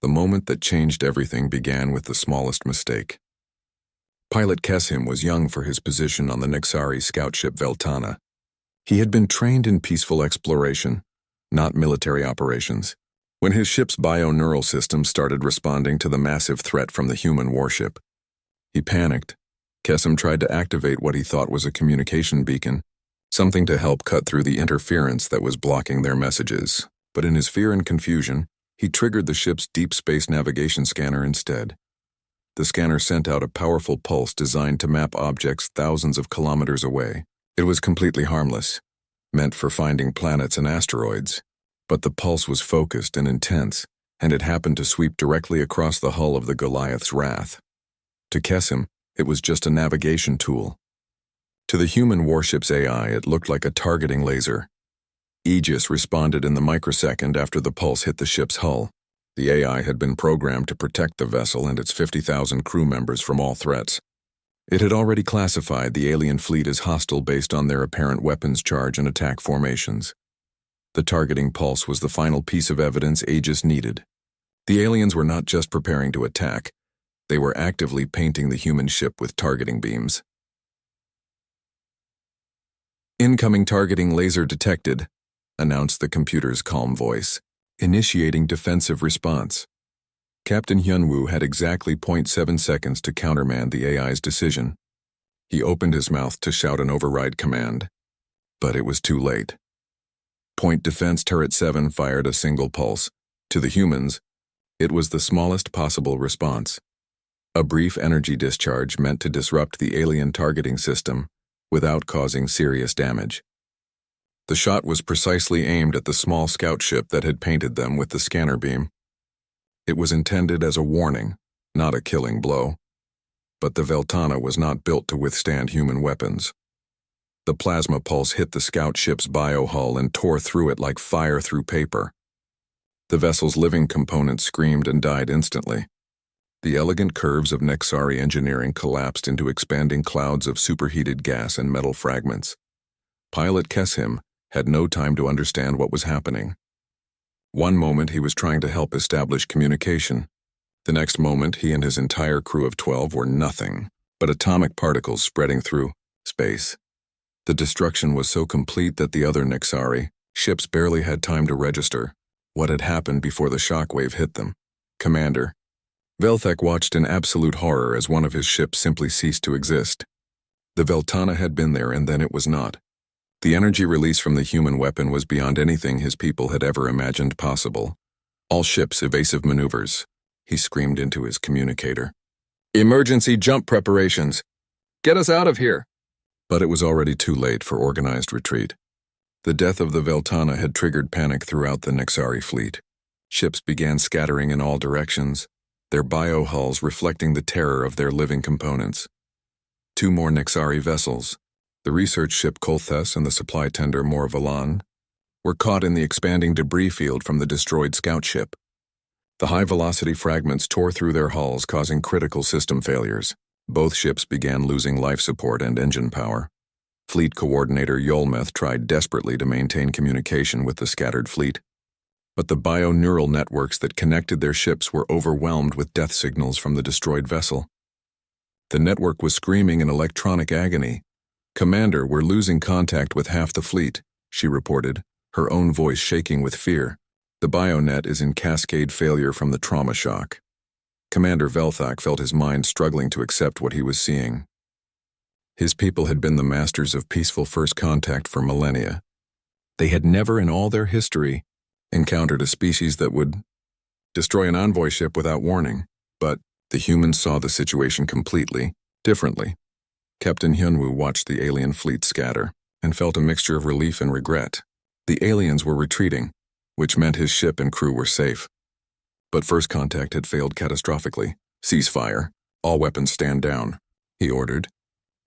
The moment that changed everything began with the smallest mistake. Pilot Kesim was young for his position on the Nexari scout ship Veltana. He had been trained in peaceful exploration, not military operations. When his ship's bio-neural system started responding to the massive threat from the human warship, he panicked. Kesim tried to activate what he thought was a communication beacon, something to help cut through the interference that was blocking their messages. But in his fear and confusion, he triggered the ship's deep space navigation scanner instead. The scanner sent out a powerful pulse designed to map objects thousands of kilometers away. It was completely harmless, meant for finding planets and asteroids. But the pulse was focused and intense, and it happened to sweep directly across the hull of the Goliath's Wrath. To Kesim, it was just a navigation tool. To the human warship's AI, it looked like a targeting laser. Aegis responded in the microsecond after the pulse hit the ship's hull. The AI had been programmed to protect the vessel and its 50,000 crew members from all threats. It had already classified the alien fleet as hostile based on their apparent weapons charge and attack formations. The targeting pulse was the final piece of evidence Aegis needed. The aliens were not just preparing to attack, they were actively painting the human ship with targeting beams. "Incoming targeting laser detected," announced the computer's calm voice, initiating defensive response. Captain Hyunwoo had exactly 0.7 seconds to countermand the AI's decision. He opened his mouth to shout an override command, but it was too late. Point Defense Turret 7 fired a single pulse. To the humans, it was the smallest possible response. A brief energy discharge meant to disrupt the alien targeting system without causing serious damage. The shot was precisely aimed at the small scout ship that had painted them with the scanner beam. It was intended as a warning, not a killing blow. But the Veltana was not built to withstand human weapons. The plasma pulse hit the scout ship's bio-hull and tore through it like fire through paper. The vessel's living components screamed and died instantly. The elegant curves of Nexari engineering collapsed into expanding clouds of superheated gas and metal fragments. Pilot Kesim had no time to understand what was happening. One moment he was trying to help establish communication. The next moment he and his entire crew of 12 were nothing but atomic particles spreading through space. The destruction was so complete that the other Nexari ships barely had time to register what had happened before the shockwave hit them. "Commander." Velthek watched in absolute horror as one of his ships simply ceased to exist. The Veltana had been there and then it was not. The energy release from the human weapon was beyond anything his people had ever imagined possible. "All ships, evasive maneuvers," he screamed into his communicator. "Emergency jump preparations. Get us out of here." But it was already too late for organized retreat. The death of the Veltana had triggered panic throughout the Nexari fleet. Ships began scattering in all directions, their bio-hulls reflecting the terror of their living components. 2 more Nexari vessels, the research ship Kolthes and the supply tender Morvalan, were caught in the expanding debris field from the destroyed scout ship. The high-velocity fragments tore through their hulls, causing critical system failures. Both ships began losing life support and engine power. Fleet Coordinator Yolmeth tried desperately to maintain communication with the scattered fleet. But the bio-neural networks that connected their ships were overwhelmed with death signals from the destroyed vessel. The network was screaming in electronic agony. "Commander, we're losing contact with half the fleet," she reported, her own voice shaking with fear. "The bionet is in cascade failure from the trauma shock." Commander Velthak felt his mind struggling to accept what he was seeing. His people had been the masters of peaceful first contact for millennia. They had never in all their history encountered a species that would destroy an envoy ship without warning. But the humans saw the situation completely differently. Captain Hyunwoo watched the alien fleet scatter and felt a mixture of relief and regret. The aliens were retreating, which meant his ship and crew were safe. But first contact had failed catastrophically. "Ceasefire. All weapons stand down," he ordered.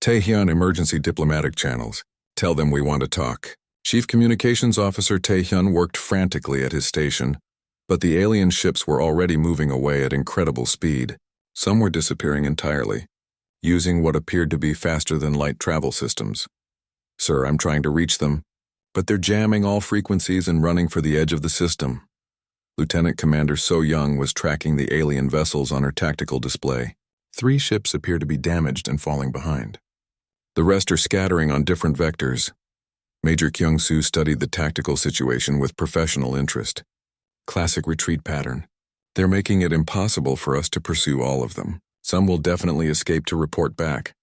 "Taehyun emergency diplomatic channels. Tell them we want to talk." Chief Communications Officer Taehyun worked frantically at his station, but the alien ships were already moving away at incredible speed. Some were disappearing entirely, using what appeared to be faster-than-light travel systems. "Sir, I'm trying to reach them, but they're jamming all frequencies and running for the edge of the system." Lieutenant Commander So Young was tracking the alien vessels on her tactical display. 3 ships appear to be damaged and falling behind. The rest are scattering on different vectors. Major Kyung-soo studied the tactical situation with professional interest. Classic retreat pattern. They're making it impossible for us to pursue all of them. Some will definitely escape to report back.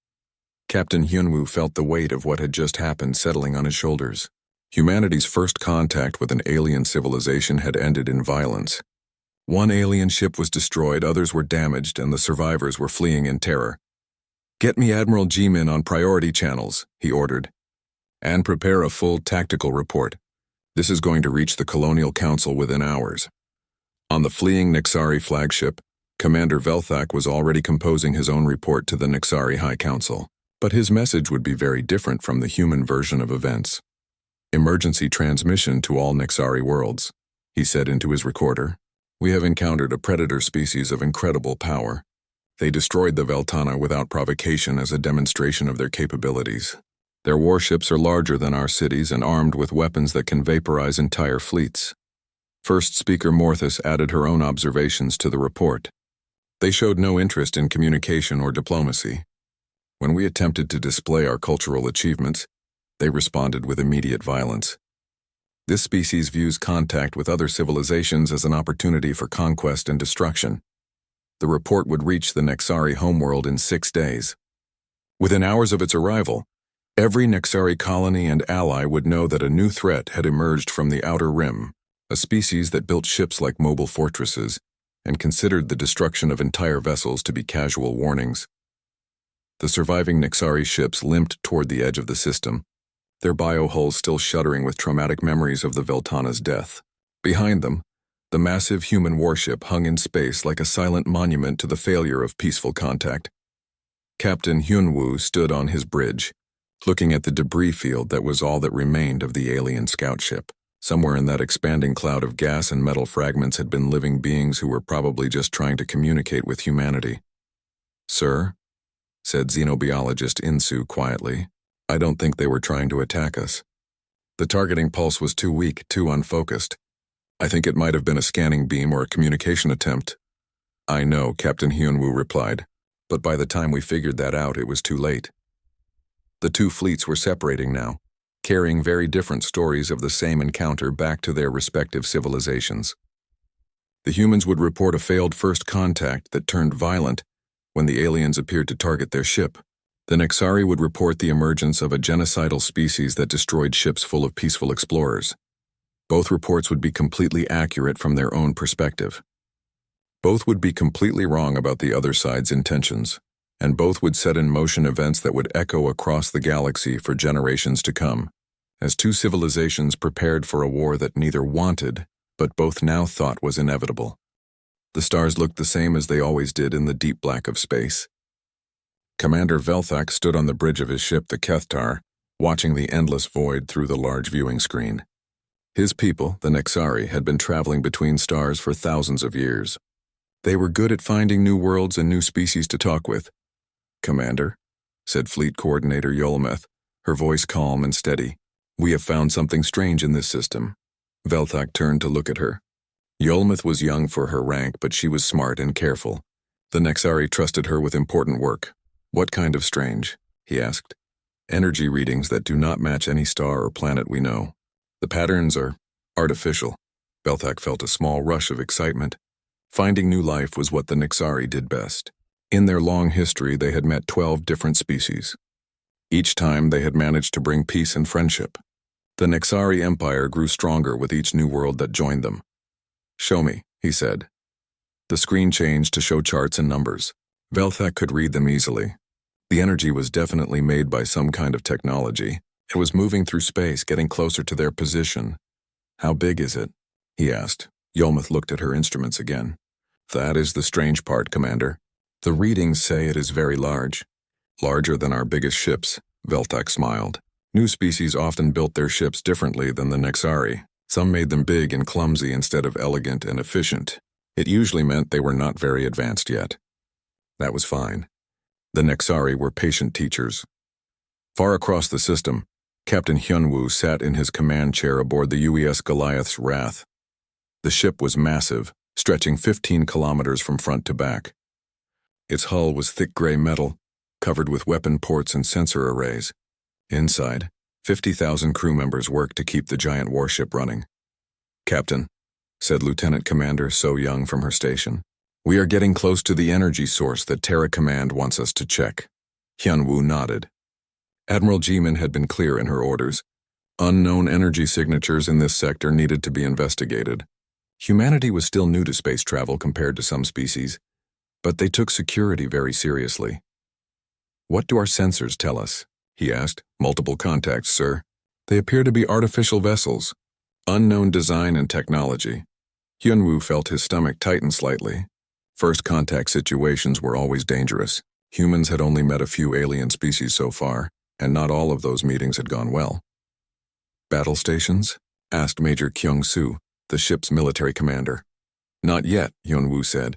Captain Hyunwoo felt the weight of what had just happened settling on his shoulders. Humanity's first contact with an alien civilization had ended in violence. 1 alien ship was destroyed, others were damaged, and the survivors were fleeing in terror. "Get me Admiral Jimin on priority channels," he ordered. "And prepare a full tactical report. This is going to reach the Colonial Council within hours." On the fleeing Nexari flagship, Commander Velthak was already composing his own report to the Nexari High Council. But his message would be very different from the human version of events. "Emergency transmission to all Nexari worlds," he said into his recorder. "We have encountered a predator species of incredible power. They destroyed the Veltana without provocation as a demonstration of their capabilities. Their warships are larger than our cities and armed with weapons that can vaporize entire fleets." First Speaker Morthus added her own observations to the report. "They showed no interest in communication or diplomacy. When we attempted to display our cultural achievements, they responded with immediate violence. This species views contact with other civilizations as an opportunity for conquest and destruction. The report would reach the Nexari homeworld in 6 days. Within hours of its arrival, every Nexari colony and ally would know that a new threat had emerged from the Outer Rim, a species that built ships like mobile fortresses and considered the destruction of entire vessels to be casual warnings. The surviving Nexari ships limped toward the edge of the system, their biohulls still shuddering with traumatic memories of the Veltana's death. Behind them, the massive human warship hung in space like a silent monument to the failure of peaceful contact. Captain Hyunwoo stood on his bridge, looking at the debris field that was all that remained of the alien scout ship. Somewhere in that expanding cloud of gas and metal fragments had been living beings who were probably just trying to communicate with humanity. "Sir," said xenobiologist Insu quietly, "I don't think they were trying to attack us. The targeting pulse was too weak, too unfocused. I think it might have been a scanning beam or a communication attempt." "I know," Captain Hyunwoo replied, "but by the time we figured that out, it was too late." The 2 fleets were separating now, carrying very different stories of the same encounter back to their respective civilizations. The humans would report a failed first contact that turned violent when the aliens appeared to target their ship. The Nexari would report the emergence of a genocidal species that destroyed ships full of peaceful explorers. Both reports would be completely accurate from their own perspective. Both would be completely wrong about the other side's intentions, and both would set in motion events that would echo across the galaxy for generations to come, as 2 civilizations prepared for a war that neither wanted, but both now thought was inevitable. The stars looked the same as they always did in the deep black of space. Commander Velthak stood on the bridge of his ship, the Kethtar, watching the endless void through the large viewing screen. His people, the Nexari, had been traveling between stars for thousands of years. They were good at finding new worlds and new species to talk with. "Commander," said Fleet Coordinator Yolmeth, her voice calm and steady, "we have found something strange in this system." Velthak turned to look at her. Yolmeth was young for her rank, but she was smart and careful. The Nexari trusted her with important work. "What kind of strange?" he asked. "Energy readings that do not match any star or planet we know. The patterns are artificial." Velthak felt a small rush of excitement. Finding new life was what the Nexari did best. In their long history, they had met 12 different species. Each time, they had managed to bring peace and friendship. The Nexari Empire grew stronger with each new world that joined them. "Show me," he said. The screen changed to show charts and numbers. Velthak could read them easily. The energy was definitely made by some kind of technology. It was moving through space, getting closer to their position. "How big is it?" he asked. Yolmeth looked at her instruments again. "That is the strange part, Commander. The readings say it is very large. Larger than our biggest ships," Velthak smiled. New species often built their ships differently than the Nexari. Some made them big and clumsy instead of elegant and efficient. It usually meant they were not very advanced yet. That was fine. The Nexari were patient teachers. Far across the system, Captain Hyunwoo sat in his command chair aboard the UES Goliath's Wrath. The ship was massive, stretching 15 kilometers from front to back. Its hull was thick gray metal, covered with weapon ports and sensor arrays. Inside, 50,000 crew members worked to keep the giant warship running. "Captain," said Lieutenant Commander So Young from her station, "we are getting close to the energy source that Terra Command wants us to check." Hyun-woo nodded. Admiral Jimin had been clear in her orders. Unknown energy signatures in this sector needed to be investigated. Humanity was still new to space travel compared to some species, but they took security very seriously. "What do our sensors tell us?" he asked. "Multiple contacts, sir. They appear to be artificial vessels. Unknown design and technology." Hyun-woo felt his stomach tighten slightly. First contact situations were always dangerous. Humans had only met a few alien species so far, and not all of those meetings had gone well. "Battle stations?" asked Major Kyung-soo, the ship's military commander. "Not yet," Hyun-woo said,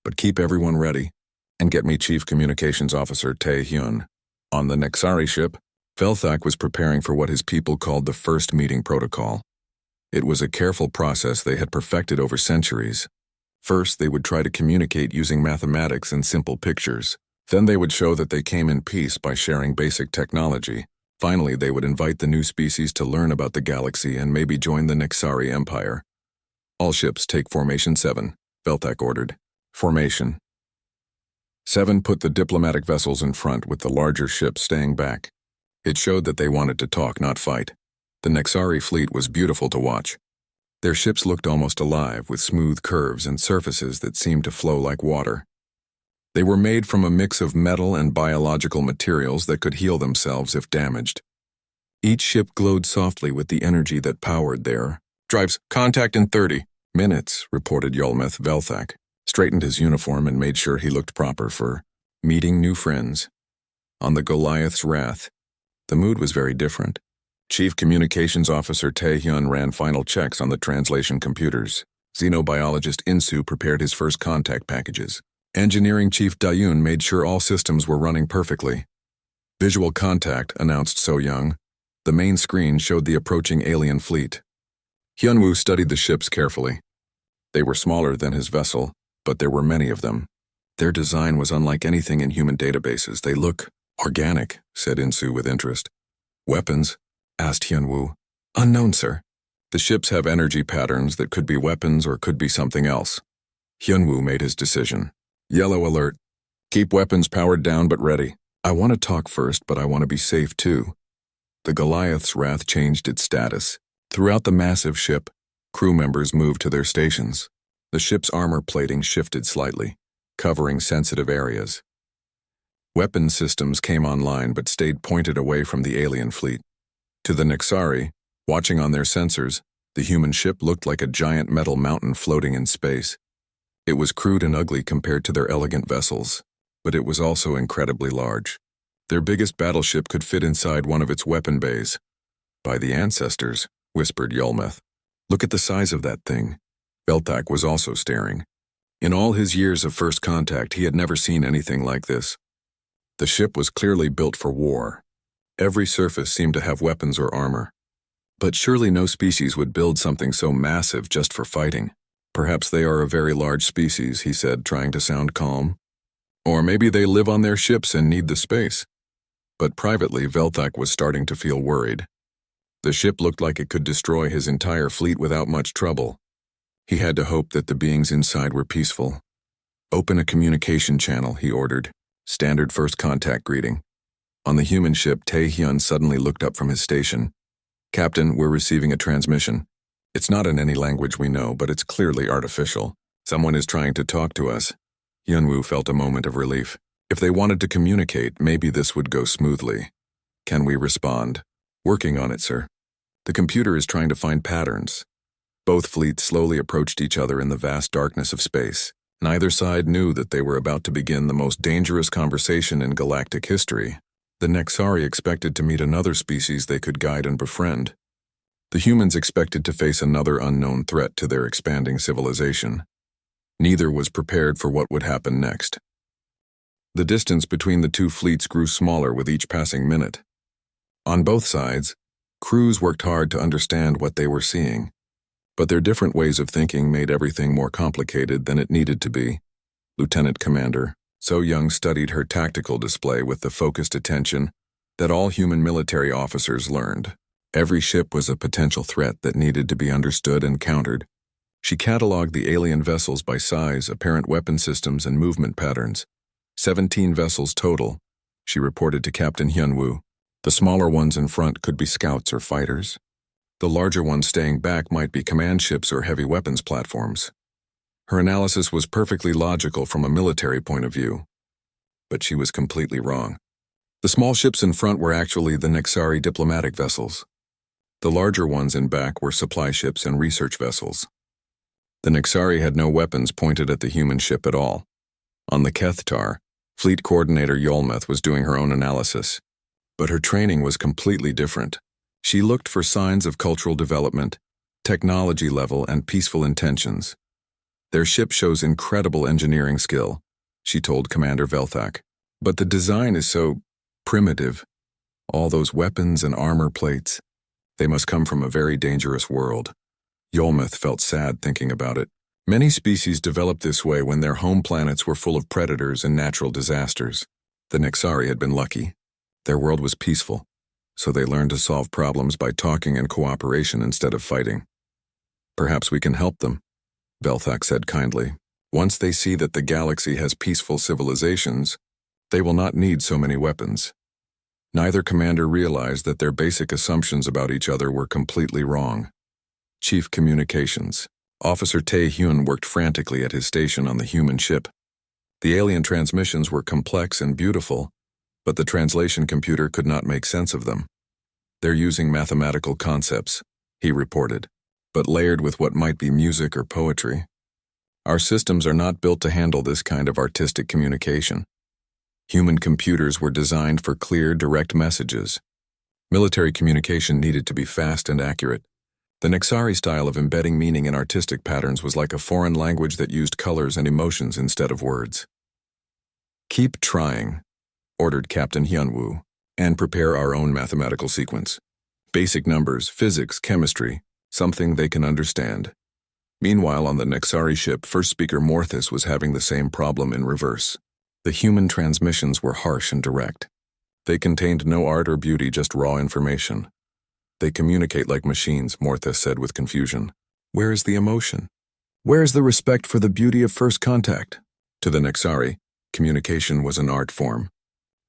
"but keep everyone ready, and get me Chief Communications Officer Tae-hyun." On the Nexari ship, Velthak was preparing for what his people called the first meeting protocol. It was a careful process they had perfected over centuries. First, they would try to communicate using mathematics and simple pictures. Then they would show that they came in peace by sharing basic technology. Finally, they would invite the new species to learn about the galaxy and maybe join the Nexari Empire. "All ships take Formation 7, Velthak ordered. Formation. 7 put the diplomatic vessels in front with the larger ships staying back. It showed that they wanted to talk, not fight. The Nexari fleet was beautiful to watch. Their ships looked almost alive, with smooth curves and surfaces that seemed to flow like water. They were made from a mix of metal and biological materials that could heal themselves if damaged. Each ship glowed softly with the energy that powered their drives. "Contact in 30 minutes, reported Yulmeth Velthak, straightened his uniform and made sure he looked proper for meeting new friends. On the Goliath's Wrath, the mood was very different. Chief Communications Officer Tae-hyun ran final checks on the translation computers. Xenobiologist Insu prepared his first contact packages. Engineering Chief Dayun made sure all systems were running perfectly. "Visual contact," announced So Young. The main screen showed the approaching alien fleet. Hyun-woo studied the ships carefully. They were smaller than his vessel, but there were many of them. Their design was unlike anything in human databases. "They look organic," said Insu with interest. "Weapons?" asked Hyun-woo. "Unknown, sir. The ships have energy patterns that could be weapons or could be something else." Hyun-woo made his decision. "Yellow alert. Keep weapons powered down but ready. I want to talk first, but I want to be safe too." The Goliath's Wrath changed its status. Throughout the massive ship, crew members moved to their stations. The ship's armor plating shifted slightly, covering sensitive areas. Weapon systems came online but stayed pointed away from the alien fleet. To the Nexari, watching on their sensors, the human ship looked like a giant metal mountain floating in space. It was crude and ugly compared to their elegant vessels, but it was also incredibly large. Their biggest battleship could fit inside one of its weapon bays. "By the ancestors," whispered Yulmeth. "Look at the size of that thing." Velthak was also staring. In all his years of first contact, he had never seen anything like this. The ship was clearly built for war. Every surface seemed to have weapons or armor. But surely no species would build something so massive just for fighting. "Perhaps they are a very large species," he said, trying to sound calm. "Or maybe they live on their ships and need the space." But privately, Velthak was starting to feel worried. The ship looked like it could destroy his entire fleet without much trouble. He had to hope that the beings inside were peaceful. "Open a communication channel," he ordered. Standard first contact greeting. On the human ship, Tae-hyun suddenly looked up from his station. "Captain, we're receiving a transmission. It's not in any language we know, but it's clearly artificial. Someone is trying to talk to us." Hyun-woo felt a moment of relief. If they wanted to communicate, maybe this would go smoothly. "Can we respond?" "Working on it, sir. The computer is trying to find patterns." Both fleets slowly approached each other in the vast darkness of space. Neither side knew that they were about to begin the most dangerous conversation in galactic history. The Nexari expected to meet another species they could guide and befriend. The humans expected to face another unknown threat to their expanding civilization. Neither was prepared for what would happen next. The distance between the two fleets grew smaller with each passing minute. On both sides, crews worked hard to understand what they were seeing. But their different ways of thinking made everything more complicated than it needed to be. Lieutenant Commander So Young studied her tactical display with the focused attention that all human military officers learned. Every ship was a potential threat that needed to be understood and countered. She cataloged the alien vessels by size, apparent weapon systems, and movement patterns. 17 vessels total, she reported to Captain Hyunwoo. The smaller ones in front could be scouts or fighters. The larger ones staying back might be command ships or heavy weapons platforms. Her analysis was perfectly logical from a military point of view. But she was completely wrong. The small ships in front were actually the Nexari diplomatic vessels. The larger ones in back were supply ships and research vessels. The Nexari had no weapons pointed at the human ship at all. On the Kethtar, Fleet Coordinator Yolmeth was doing her own analysis. But her training was completely different. She looked for signs of cultural development, technology level, and peaceful intentions. Their ship shows incredible engineering skill, she told Commander Velthak. But the design is so primitive. All those weapons and armor plates. They must come from a very dangerous world. Yolmeth felt sad thinking about it. Many species developed this way when their home planets were full of predators and natural disasters. The Nexari had been lucky. Their world was peaceful, so they learned to solve problems by talking and cooperation instead of fighting. Perhaps we can help them, Velthak said kindly. Once they see that the galaxy has peaceful civilizations, they will not need so many weapons. Neither commander realized that their basic assumptions about each other were completely wrong. Chief Communications. Officer Tae-hyun worked frantically at his station on the human ship. The alien transmissions were complex and beautiful, but the translation computer could not make sense of them. They're using mathematical concepts, he reported, but layered with what might be music or poetry. Our systems are not built to handle this kind of artistic communication. Human computers were designed for clear, direct messages. Military communication needed to be fast and accurate. The Nexari style of embedding meaning in artistic patterns was like a foreign language that used colors and emotions instead of words. Keep trying, ordered Captain Hyunwoo, and prepare our own mathematical sequence. Basic numbers, physics, chemistry, something they can understand. Meanwhile, on the Nexari ship, First Speaker Morthus was having the same problem in reverse. The human transmissions were harsh and direct. They contained no art or beauty, just raw information. They communicate like machines, Morthus said with confusion. Where is the emotion? Where is the respect for the beauty of first contact? To the Nexari, communication was an art form.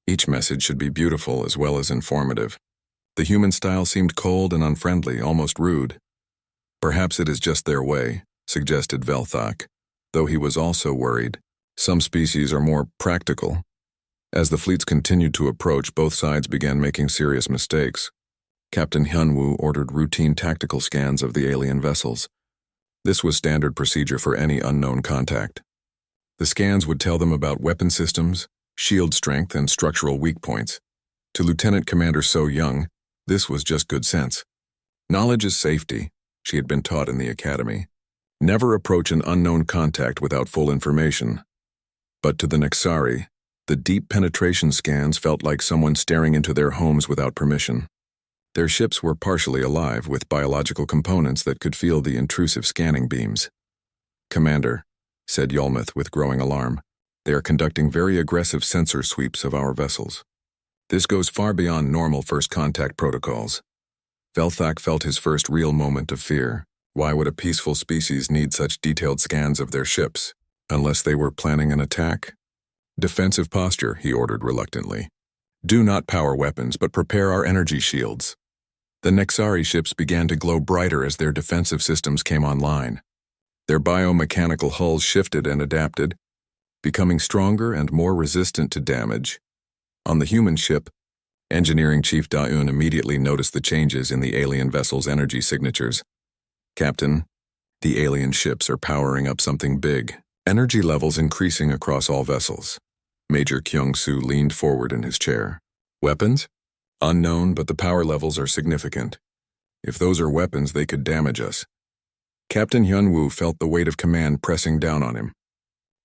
Each message should be beautiful as well as informative. The human style seemed cold and unfriendly, almost rude. Perhaps it is just their way, suggested Velthak, though he was also worried. Some species are more practical. As the fleets continued to approach, both sides began making serious mistakes. Captain Hyunwoo ordered routine tactical scans of the alien vessels. This was standard procedure for any unknown contact. The scans would tell them about weapon systems, shield strength, and structural weak points. To Lieutenant Commander So Young, this was just good sense. Knowledge is safety, she had been taught in the academy. Never approach an unknown contact without full information. But to the Nexari, the deep penetration scans felt like someone staring into their homes without permission. Their ships were partially alive, with biological components that could feel the intrusive scanning beams. Commander, said Yolmeth with growing alarm, they are conducting very aggressive sensor sweeps of our vessels. This goes far beyond normal first contact protocols. Velthak felt his first real moment of fear. Why would a peaceful species need such detailed scans of their ships? Unless they were planning an attack? Defensive posture, he ordered reluctantly. Do not power weapons, but prepare our energy shields. The Nexari ships began to glow brighter as their defensive systems came online. Their biomechanical hulls shifted and adapted, becoming stronger and more resistant to damage. On the human ship, Engineering Chief Da-eun immediately noticed the changes in the alien vessel's energy signatures. Captain, the alien ships are powering up something big. Energy levels increasing across all vessels. Major Kyung-soo leaned forward in his chair. Weapons? Unknown, but the power levels are significant. If those are weapons, they could damage us. Captain Hyunwoo felt the weight of command pressing down on him.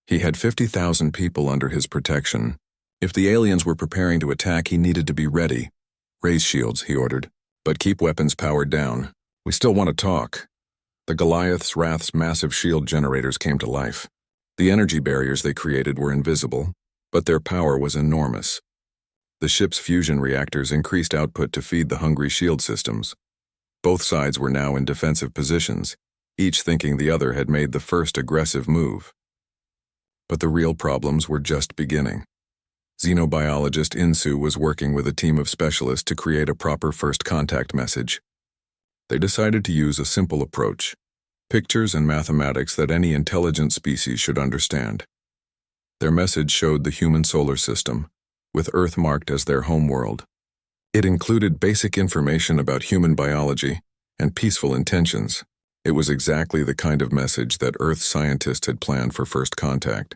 He had 50,000 people under his protection. If the aliens were preparing to attack, he needed to be ready. Raise shields, he ordered, but keep weapons powered down. We still want to talk. The Goliath's Wrath's massive shield generators came to life. The energy barriers they created were invisible, but their power was enormous. The ship's fusion reactors increased output to feed the hungry shield systems. Both sides were now in defensive positions, each thinking the other had made the first aggressive move. But the real problems were just beginning. Xenobiologist Insu was working with a team of specialists to create a proper first contact message. They decided to use a simple approach: pictures and mathematics that any intelligent species should understand. Their message showed the human solar system, with Earth marked as their homeworld. It included basic information about human biology and peaceful intentions. It was exactly the kind of message that Earth scientists had planned for first contact.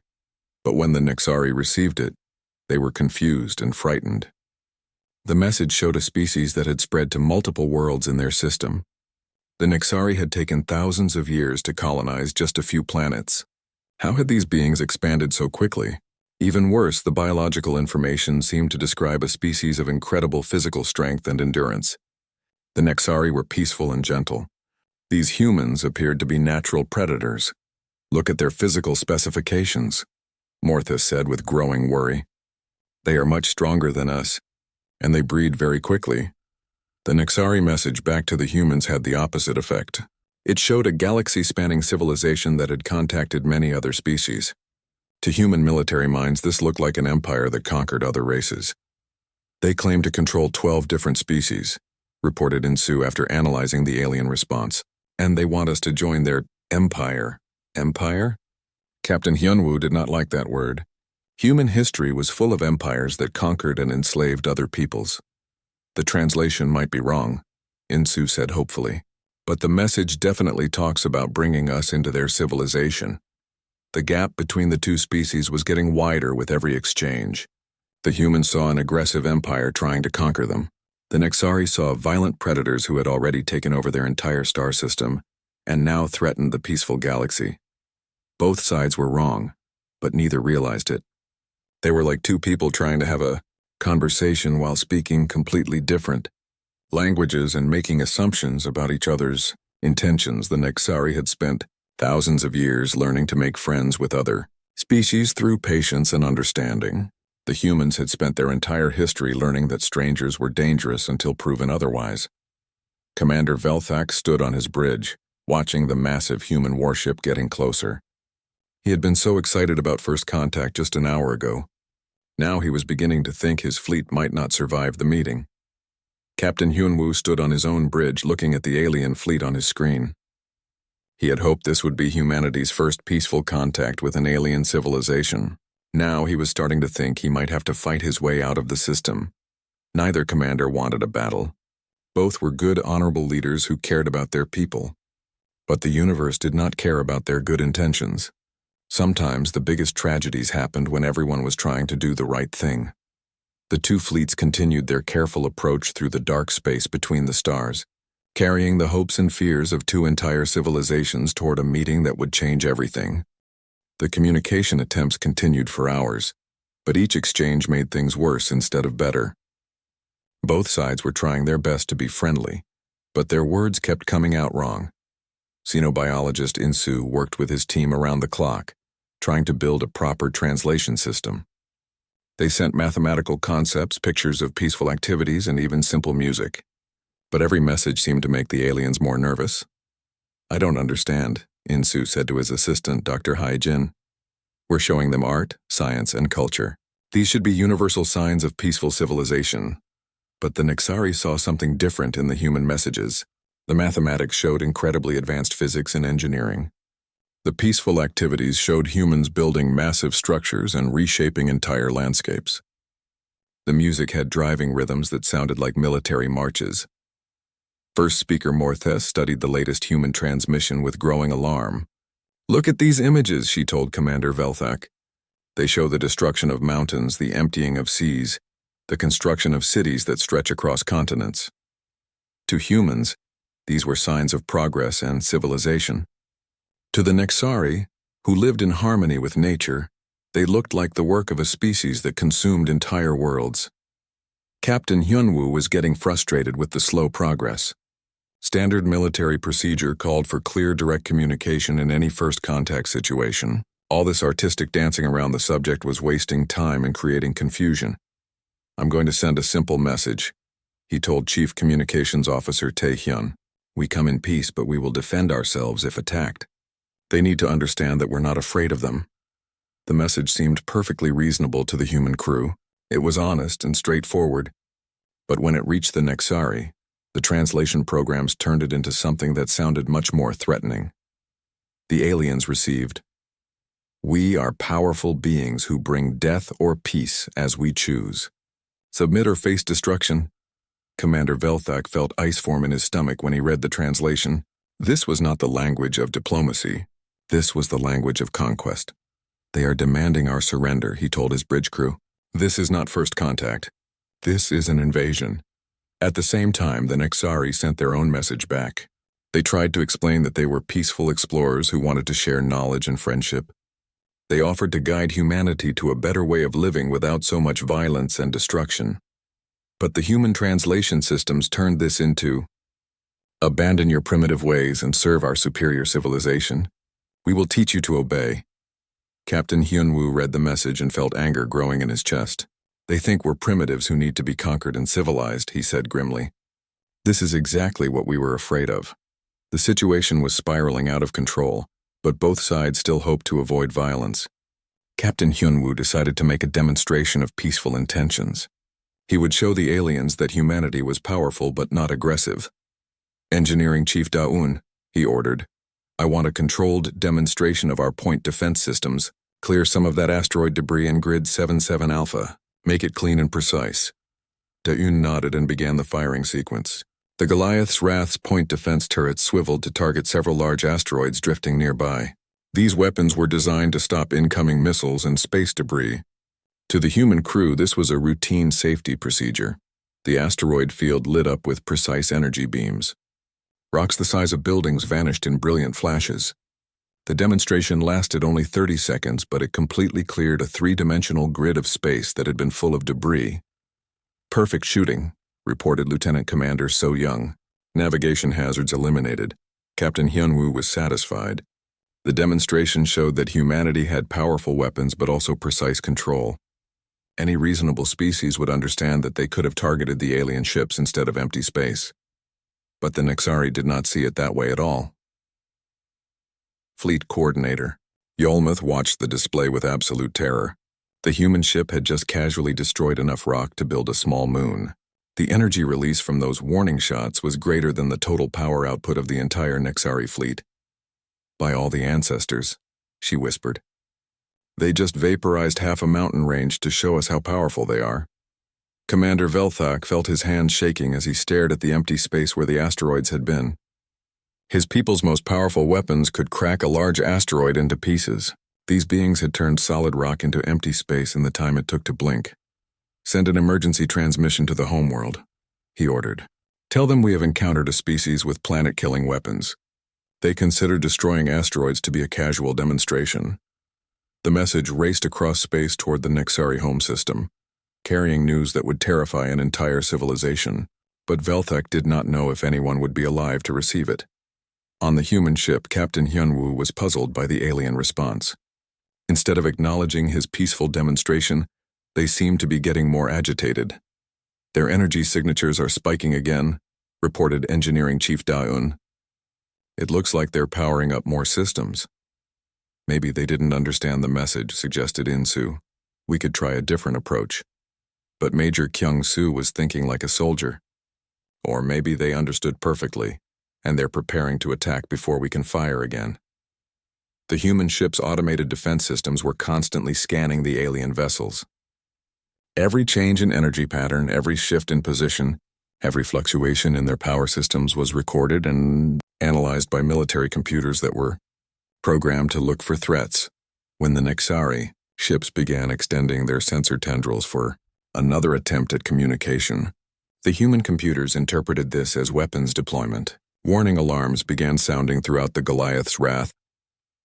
But when the Nexari received it, they were confused and frightened. The message showed a species that had spread to multiple worlds in their system. The Nexari had taken thousands of years to colonize just a few planets. How had these beings expanded so quickly? Even worse, the biological information seemed to describe a species of incredible physical strength and endurance. The Nexari were peaceful and gentle. These humans appeared to be natural predators. Look at their physical specifications, Morthus said with growing worry. They are much stronger than us, and they breed very quickly. The Nexari message back to the humans had the opposite effect. It showed a galaxy-spanning civilization that had contacted many other species. To human military minds, this looked like an empire that conquered other races. They claimed to control 12 different species, reported Insu after analyzing the alien response. And they want us to join their empire. Empire? Captain Hyunwoo did not like that word. Human history was full of empires that conquered and enslaved other peoples. The translation might be wrong, Insu said hopefully, but the message definitely talks about bringing us into their civilization. The gap between the two species was getting wider with every exchange. The humans saw an aggressive empire trying to conquer them. The Nexari saw violent predators who had already taken over their entire star system and now threatened the peaceful galaxy. Both sides were wrong, but neither realized it. They were like two people trying to have a conversation while speaking completely different languages and making assumptions about each other's intentions. The Nexari had spent thousands of years learning to make friends with other species through patience and understanding. The humans had spent their entire history learning that strangers were dangerous until proven otherwise. Commander Velthak stood on his bridge, watching the massive human warship getting closer. He had been so excited about first contact just an hour ago. Now he was beginning to think his fleet might not survive the meeting. Captain Hyunwoo stood on his own bridge looking at the alien fleet on his screen. He had hoped this would be humanity's first peaceful contact with an alien civilization. Now he was starting to think he might have to fight his way out of the system. Neither commander wanted a battle. Both were good, honorable leaders who cared about their people. But the universe did not care about their good intentions. Sometimes the biggest tragedies happened when everyone was trying to do the right thing. The two fleets continued their careful approach through the dark space between the stars, carrying the hopes and fears of two entire civilizations toward a meeting that would change everything. The communication attempts continued for hours, but each exchange made things worse instead of better. Both sides were trying their best to be friendly, but their words kept coming out wrong. Xenobiologist Insu worked with his team around the clock, trying to build a proper translation system. They sent mathematical concepts, pictures of peaceful activities, and even simple music. But every message seemed to make the aliens more nervous. "I don't understand," Insu said to his assistant, Dr. Hai-jin. "We're showing them art, science, and culture. These should be universal signs of peaceful civilization." But the Nexari saw something different in the human messages. The mathematics showed incredibly advanced physics and engineering. The peaceful activities showed humans building massive structures and reshaping entire landscapes. The music had driving rhythms that sounded like military marches. First speaker Morthes studied the latest human transmission with growing alarm. "Look at these images," she told Commander Velthak. "They show the destruction of mountains, the emptying of seas, the construction of cities that stretch across continents." To humans, these were signs of progress and civilization. To the Nexari, who lived in harmony with nature, they looked like the work of a species that consumed entire worlds. Captain Hyunwoo was getting frustrated with the slow progress. Standard military procedure called for clear, direct communication in any first contact situation. All this artistic dancing around the subject was wasting time and creating confusion. "I'm going to send a simple message," he told Chief Communications Officer Tae-hyun. "We come in peace, but we will defend ourselves if attacked. They need to understand that we're not afraid of them." The message seemed perfectly reasonable to the human crew. It was honest and straightforward. But when it reached the Nexari, the translation programs turned it into something that sounded much more threatening. The aliens received, "We are powerful beings who bring death or peace as we choose. Submit or face destruction." Commander Velthak felt ice form in his stomach when he read the translation. This was not the language of diplomacy. This was the language of conquest. "They are demanding our surrender," he told his bridge crew. "This is not first contact. This is an invasion." At the same time, the Nexari sent their own message back. They tried to explain that they were peaceful explorers who wanted to share knowledge and friendship. They offered to guide humanity to a better way of living without so much violence and destruction. But the human translation systems turned this into, "Abandon your primitive ways and serve our superior civilization. We will teach you to obey." Captain Hyunwoo read the message and felt anger growing in his chest. "They think we're primitives who need to be conquered and civilized," he said grimly. "This is exactly what we were afraid of." The situation was spiraling out of control, but both sides still hoped to avoid violence. Captain Hyunwoo decided to make a demonstration of peaceful intentions. He would show the aliens that humanity was powerful but not aggressive. "Engineering Chief Da-un," he ordered, "I want a controlled demonstration of our point defense systems. Clear some of that asteroid debris in grid 77 Alpha. Make it clean and precise." Da-un nodded and began the firing sequence. The Goliath's Wrath's point defense turrets swiveled to target several large asteroids drifting nearby. These weapons were designed to stop incoming missiles and space debris. To the human crew, this was a routine safety procedure. The asteroid field lit up with precise energy beams. Rocks the size of buildings vanished in brilliant flashes. The demonstration lasted only 30 seconds, but it completely cleared a three-dimensional grid of space that had been full of debris. "Perfect shooting," reported Lieutenant Commander So Young. "Navigation hazards eliminated." Captain Hyunwoo was satisfied. The demonstration showed that humanity had powerful weapons but also precise control. Any reasonable species would understand that they could have targeted the alien ships instead of empty space. But the Nexari did not see it that way at all. Fleet Coordinator Yolmuth watched the display with absolute terror. The human ship had just casually destroyed enough rock to build a small moon. The energy release from those warning shots was greater than the total power output of the entire Nexari fleet. "By all the ancestors," she whispered. "They just vaporized half a mountain range to show us how powerful they are." Commander Velthak felt his hands shaking as he stared at the empty space where the asteroids had been. His people's most powerful weapons could crack a large asteroid into pieces. These beings had turned solid rock into empty space in the time it took to blink. "Send an emergency transmission to the homeworld," he ordered. "Tell them we have encountered a species with planet-killing weapons. They consider destroying asteroids to be a casual demonstration." The message raced across space toward the Nexari home system, carrying news that would terrify an entire civilization. But Velthak did not know if anyone would be alive to receive it. On the human ship, Captain Hyunwoo was puzzled by the alien response. Instead of acknowledging his peaceful demonstration, they seemed to be getting more agitated. "Their energy signatures are spiking again," reported Engineering Chief Da-un. "It looks like they're powering up more systems." "Maybe they didn't understand the message," suggested In-soo. "We could try a different approach." But Major Kyung-soo was thinking like a soldier. "Or maybe they understood perfectly, and they're preparing to attack before we can fire again." The human ship's automated defense systems were constantly scanning the alien vessels. Every change in energy pattern, every shift in position, every fluctuation in their power systems was recorded and analyzed by military computers that were programmed to look for threats. When the Nexari ships began extending their sensor tendrils for another attempt at communication, the human computers interpreted this as weapons deployment. Warning alarms began sounding throughout the Goliath's Wrath.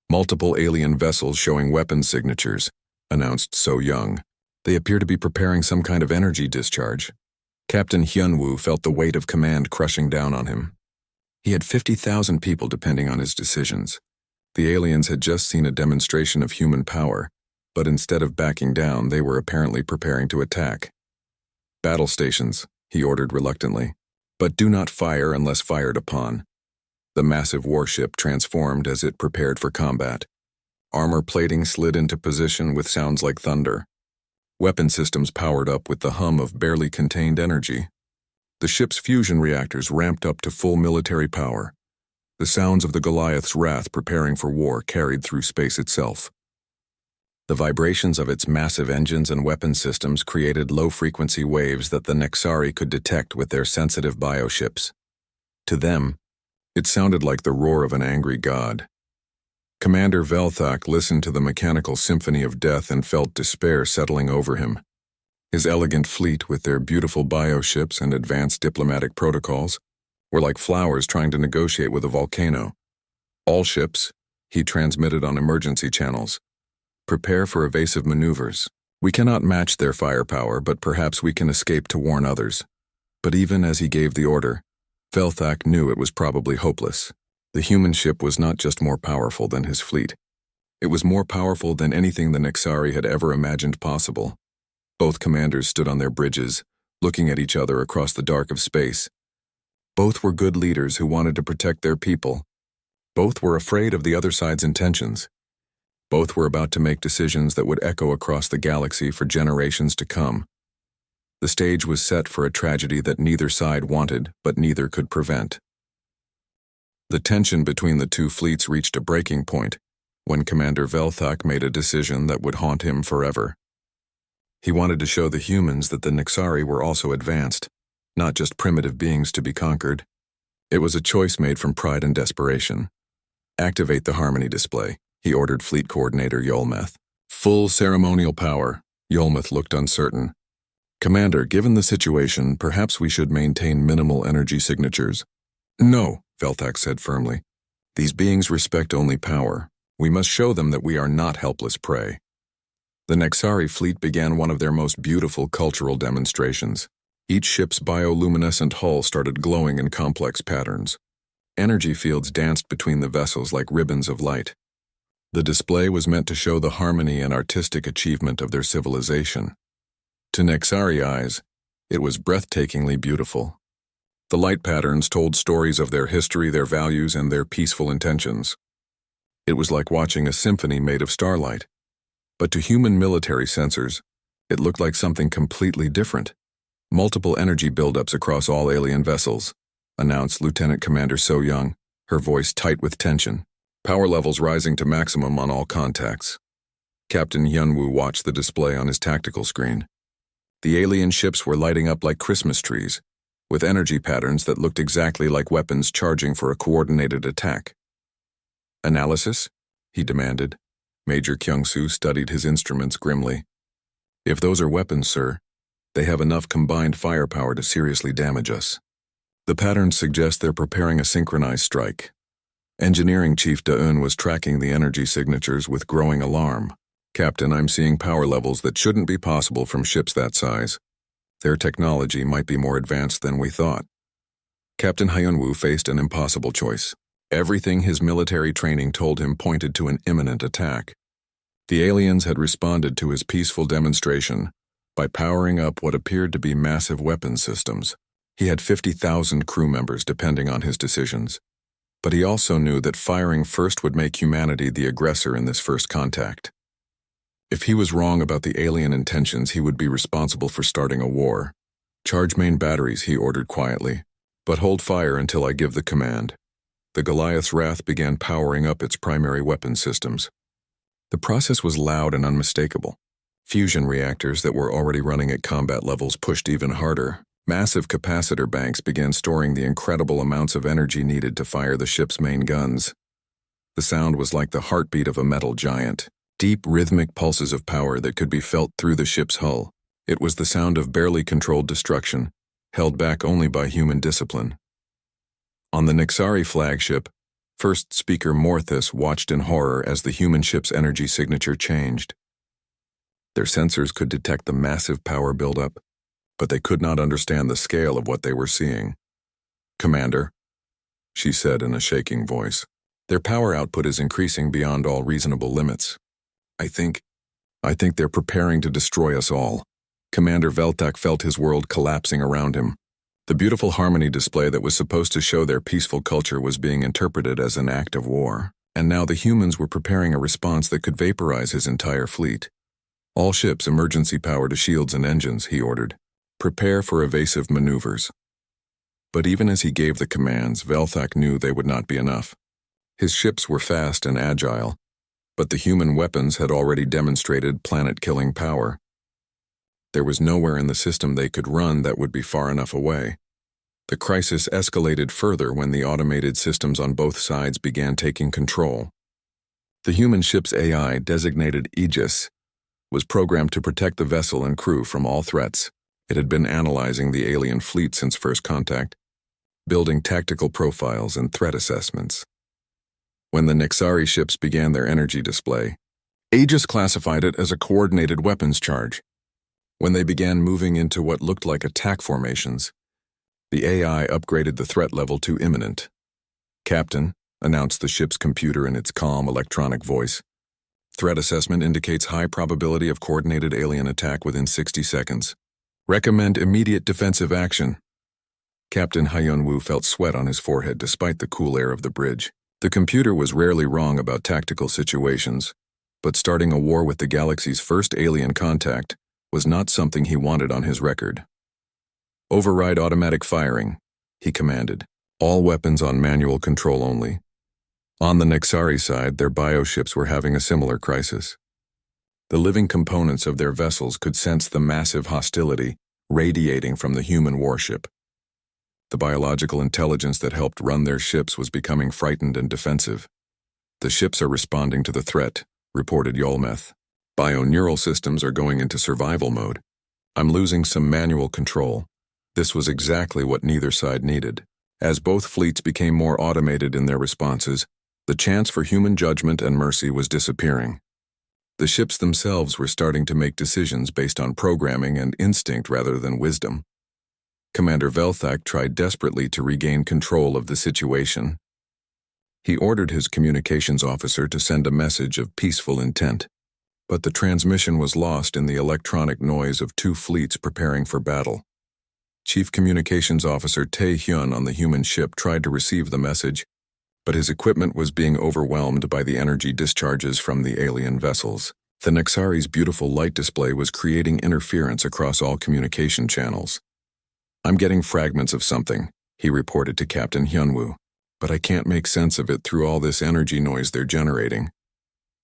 "Multiple alien vessels showing weapons signatures," announced So Young. "They appear to be preparing some kind of energy discharge." Captain Hyunwoo felt the weight of command crushing down on him. He had 50,000 people depending on his decisions. The aliens had just seen a demonstration of human power, but instead of backing down, they were apparently preparing to attack. "Battle stations," he ordered reluctantly, "but do not fire unless fired upon." The massive warship transformed as it prepared for combat. Armor plating slid into position with sounds like thunder. Weapon systems powered up with the hum of barely contained energy. The ship's fusion reactors ramped up to full military power. The sounds of the Goliath's wrath preparing for war carried through space itself. The vibrations of its massive engines and weapon systems created low-frequency waves that the Nexari could detect with their sensitive bioships. To them, it sounded like the roar of an angry god. Commander Velthak listened to the mechanical symphony of death and felt despair settling over him. His elegant fleet, with their beautiful bioships and advanced diplomatic protocols, were like flowers trying to negotiate with a volcano. "All ships," he transmitted on emergency channels, "prepare for evasive maneuvers. We cannot match their firepower, but perhaps we can escape to warn others." But even as he gave the order, Velthak knew it was probably hopeless. The human ship was not just more powerful than his fleet. It was more powerful than anything the Nexari had ever imagined possible. Both commanders stood on their bridges, looking at each other across the dark of space. Both were good leaders who wanted to protect their people. Both were afraid of the other side's intentions. Both were about to make decisions that would echo across the galaxy for generations to come. The stage was set for a tragedy that neither side wanted, but neither could prevent. The tension between the two fleets reached a breaking point when Commander Velthak made a decision that would haunt him forever. He wanted to show the humans that the Nexari were also advanced, not just primitive beings to be conquered. It was a choice made from pride and desperation. "Activate the harmony display," he ordered Fleet Coordinator Yolmeth. "Full ceremonial power." Yolmeth looked uncertain. "Commander, given the situation, perhaps we should maintain minimal energy signatures." "No," Velthak said firmly. "These beings respect only power. We must show them that we are not helpless prey." The Nexari fleet began one of their most beautiful cultural demonstrations. Each ship's bioluminescent hull started glowing in complex patterns. Energy fields danced between the vessels like ribbons of light. The display was meant to show the harmony and artistic achievement of their civilization. To Nexari eyes, it was breathtakingly beautiful. The light patterns told stories of their history, their values, and their peaceful intentions. It was like watching a symphony made of starlight. But to human military sensors, it looked like something completely different. "Multiple energy buildups across all alien vessels," announced Lieutenant Commander So Young, her voice tight with tension. "Power levels rising to maximum on all contacts." Captain Hyunwoo watched the display on his tactical screen. The alien ships were lighting up like Christmas trees, with energy patterns that looked exactly like weapons charging for a coordinated attack. "Analysis?" he demanded. Major Kyung-soo studied his instruments grimly. "If those are weapons, sir, they have enough combined firepower to seriously damage us. The patterns suggest they're preparing a synchronized strike." Engineering Chief Da-eun was tracking the energy signatures with growing alarm. "Captain, I'm seeing power levels that shouldn't be possible from ships that size. Their technology might be more advanced than we thought." Captain Hyunwoo faced an impossible choice. Everything his military training told him pointed to an imminent attack. The aliens had responded to his peaceful demonstration by powering up what appeared to be massive weapons systems. He had 50,000 crew members depending on his decisions. But he also knew that firing first would make humanity the aggressor in this first contact. If he was wrong about the alien intentions, he would be responsible for starting a war. "Charge main batteries," he ordered quietly, "but hold fire until I give the command." The Goliath's wrath began powering up its primary weapon systems. The process was loud and unmistakable. Fusion reactors that were already running at combat levels pushed even harder. Massive capacitor banks began storing the incredible amounts of energy needed to fire the ship's main guns. The sound was like the heartbeat of a metal giant, deep rhythmic pulses of power that could be felt through the ship's hull. It was the sound of barely controlled destruction, held back only by human discipline. On the Nexari flagship, First Speaker Morthus watched in horror as the human ship's energy signature changed. Their sensors could detect the massive power buildup, but they could not understand the scale of what they were seeing. "Commander." she said in a shaking voice. Their power output is increasing beyond all reasonable limits. I think they're preparing to destroy us all. Commander Veltak felt his world collapsing around him. The beautiful harmony display that was supposed to show their peaceful culture was being interpreted as an act of war, and now the humans were preparing a response that could vaporize his entire fleet. All ships, emergency power to shields and engines, he ordered. Prepare for evasive maneuvers. But even as he gave the commands, Veltak knew they would not be enough. His ships were fast and agile, but the human weapons had already demonstrated planet-killing power. There was nowhere in the system they could run that would be far enough away. The crisis escalated further when the automated systems on both sides began taking control. The human ship's AI, designated Aegis, was programmed to protect the vessel and crew from all threats. It had been analyzing the alien fleet since first contact, building tactical profiles and threat assessments. When the Nexari ships began their energy display, Aegis classified it as a coordinated weapons charge. When they began moving into what looked like attack formations, the AI upgraded the threat level to imminent. "Captain," announced the ship's computer in its calm, electronic voice, "threat assessment indicates high probability of coordinated alien attack within 60 seconds. Recommend immediate defensive action." Captain Hyunwoo felt sweat on his forehead despite the cool air of the bridge. The computer was rarely wrong about tactical situations, but starting a war with the galaxy's first alien contact was not something he wanted on his record. "Override automatic firing," he commanded. "All weapons on manual control only." On the Nexari side, their bioships were having a similar crisis. The living components of their vessels could sense the massive hostility radiating from the human warship. The biological intelligence that helped run their ships was becoming frightened and defensive. "The ships are responding to the threat," reported Yolmeth. "Bioneural systems are going into survival mode. I'm losing some manual control." This was exactly what neither side needed. As both fleets became more automated in their responses, the chance for human judgment and mercy was disappearing. The ships themselves were starting to make decisions based on programming and instinct rather than wisdom. Commander Veltak tried desperately to regain control of the situation. He ordered his communications officer to send a message of peaceful intent, but the transmission was lost in the electronic noise of two fleets preparing for battle. Chief Communications Officer Tae Hyun on the human ship tried to receive the message, but his equipment was being overwhelmed by the energy discharges from the alien vessels. The Nexari's beautiful light display was creating interference across all communication channels. "I'm getting fragments of something," he reported to Captain Hyunwoo, "but I can't make sense of it through all this energy noise they're generating."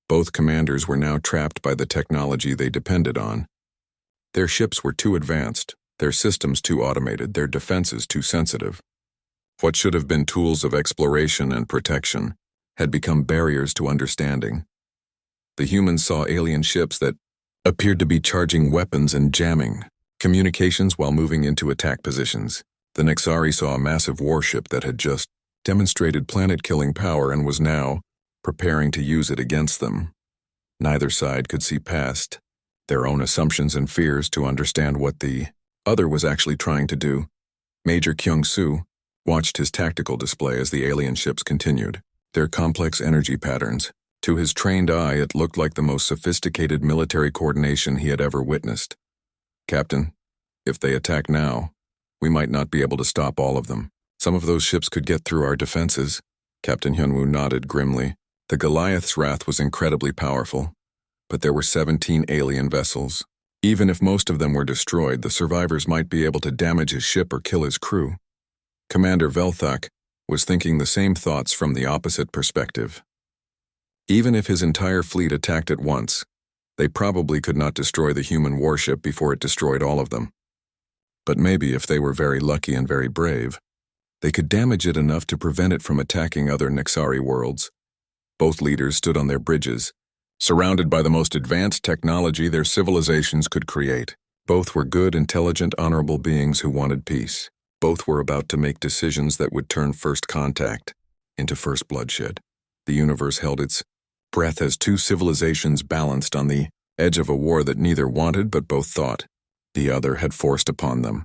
Both commanders were now trapped by the technology they depended on. Their ships were too advanced, their systems too automated, their defenses too sensitive. What should have been tools of exploration and protection had become barriers to understanding. The humans saw alien ships that appeared to be charging weapons and jamming communications while moving into attack positions. The Nexari saw a massive warship that had just demonstrated planet-killing power and was now preparing to use it against them. Neither side could see past their own assumptions and fears to understand what the other was actually trying to do. Major Kyung-soo watched his tactical display as the alien ships continued, their complex energy patterns. To his trained eye, it looked like the most sophisticated military coordination he had ever witnessed. "Captain, if they attack now, we might not be able to stop all of them. Some of those ships could get through our defenses." Captain Hyunwoo nodded grimly. The Goliath's wrath was incredibly powerful, but there were 17 alien vessels. Even if most of them were destroyed, the survivors might be able to damage his ship or kill his crew. Commander Veltak was thinking the same thoughts from the opposite perspective. Even if his entire fleet attacked at once, they probably could not destroy the human warship before it destroyed all of them. But maybe if they were very lucky and very brave, they could damage it enough to prevent it from attacking other Nexari worlds. Both leaders stood on their bridges, surrounded by the most advanced technology their civilizations could create. Both were good, intelligent, honorable beings who wanted peace. Both were about to make decisions that would turn first contact into first bloodshed. The universe held its breath as two civilizations balanced on the edge of a war that neither wanted but both thought the other had forced upon them.